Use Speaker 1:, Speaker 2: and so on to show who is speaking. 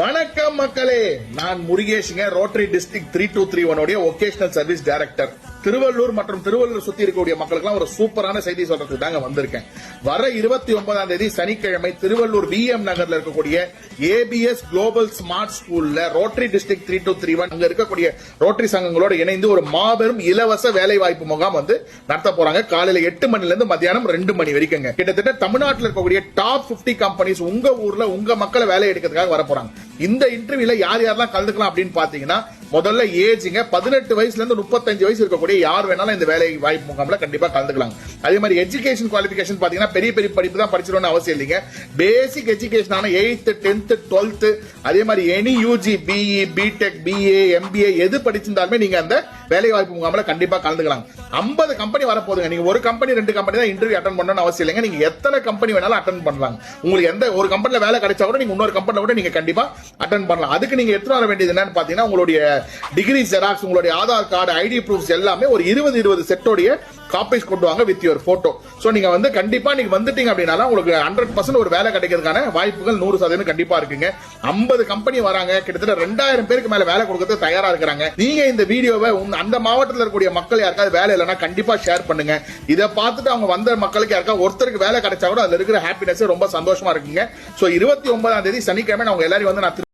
Speaker 1: வணக்கம் மக்களே, நான் முருகேஷுங்க. ரோட்டரி டிஸ்ட்ரிக்ட் 3231 உடைய ஒகேஷனல் சர்வீஸ் டைரக்டர். திருவள்ளூர் மற்றும் திருவள்ளூர் சுத்தி இருக்கக்கூடிய மக்களுக்கு ஒரு சூப்பரான செய்தி சொல்றதுக்கு தாங்க வந்திருக்கேன். வர 29ஆம் தேதி சனிக்கிழமை திருவள்ளூர் விஎம் நகர்ல இருக்கக்கூடிய ஏபிஎஸ் குளோபல் ஸ்மார்ட் ஸ்கூல்ல ரோட்டரி டிஸ்ட்ரிக்ட் 3231 அங்க இருக்கக்கூடிய ரோட்டரி சங்கங்களோட இணைந்து ஒரு மாபெரும் இலவச வேலை வாய்ப்பு முகாம் நடத்த போறாங்க. காலையில 8 மணில இருந்து மத்தியானம் 2 மணி வரைக்கும். கிட்டத்தட்ட தமிழ்நாட்டில் இருக்கக்கூடிய டாப் 50 கம்பெனிஸ் உங்க ஊர்ல உங்க மக்களை வேலை எடுக்கிறதுக்காக வர போறாங்க. இந்த இன்டர்வியூல யார் யாரெல்லாம் கலந்துக்கலாம் அப்படின்னு பாத்தீங்கன்னா, முதல்ல ஏஜ்ங்க 18 வயசுல இருந்து 35 வயசு இருக்கக்கூடிய யார் வேணாலும் இந்த வேலை வாய்ப்பு முகாம்ல கண்டிப்பா கலந்துக்கலாம். அதே மாதிரி எஜுகேஷன் குவாலிபிகேஷன் பாத்தீங்கன்னா பெரிய பெரிய படிப்பு தான் படிச்சிடணும்னு அவசியம் இல்லைங்க. பேசிக் எஜுகேஷனான 8th 10th 12th அதே மாதிரி any UG BE BTech BA MBA எது படிச்சிருந்தாலுமே நீங்க அந்த வேலை வாய்ப்பு முகாம்ல கண்டிப்பா கலந்துக்கலாம். 50 கம்பெனி வரப்போகுதுங்க. நீங்க ஒரு கம்பெனி 2 கம்பெனி தான் இன்டர்வியூ அட்டெண்ட் பண்ணணும்னு அவசியம் இல்லைங்க. நீங்க எத்தனை கம்பெனி வேணாலும் அட்டெண்ட் பண்ணலாம். உங்களுக்கு எந்த ஒரு கம்பெனில வேலை கிடைச்சா கூட நீங்க இன்னொரு கம்பெனில கூட நீங்க கண்டிப்பா அட்டெண்ட் பண்ணலாம். அதுக்கு நீங்க எடுத்து வர வேண்டியது என்னன்னு பாத்தீங்கன்னா, உங்களுடைய டிகிரி ஜெராக்ஸ், உங்களுடைய ஆதார் கார்டு, ஐடி ப்ரூஃப்ஸ் எல்லாமே ஒரு 20 செட்டோடைய காப்பீஸ் கொண்டு வாங்க வித் யுவர் போட்டோ. சோ நீங்க கண்டிப்பா நீங்க வந்துட்டீங்க அப்படின்னா உங்களுக்கு 100% ஒரு வேலை கிடைக்கிறதுக்கான வாய்ப்புகள் 100% கண்டிப்பா இருக்குங்க. 50 கம்பெனி வராங்க. கிட்டத்தட்ட 2000 பேருக்கு மேல வேலை கொடுக்கறது தயாரா இருக்கிறாங்க. நீங்க இந்த வீடியோவை அந்த மாவட்டத்தில் இருக்கக்கூடிய மக்கள் யாருக்காவது வேலை இல்லைன்னா கண்டிப்பா ஷேர் பண்ணுங்க. இதை பார்த்துட்டு அவங்க வந்த மக்களுக்கு யாருக்காவது ஒருத்தருக்கு வேலை கிடைச்சா கூட அதுல இருக்கிற ஹாப்பினஸ் ரொம்ப சந்தோஷமா இருக்குங்க. சோ 29ஆம் தேதி சனிக்கிழமை அவங்க எல்லாரும் நான்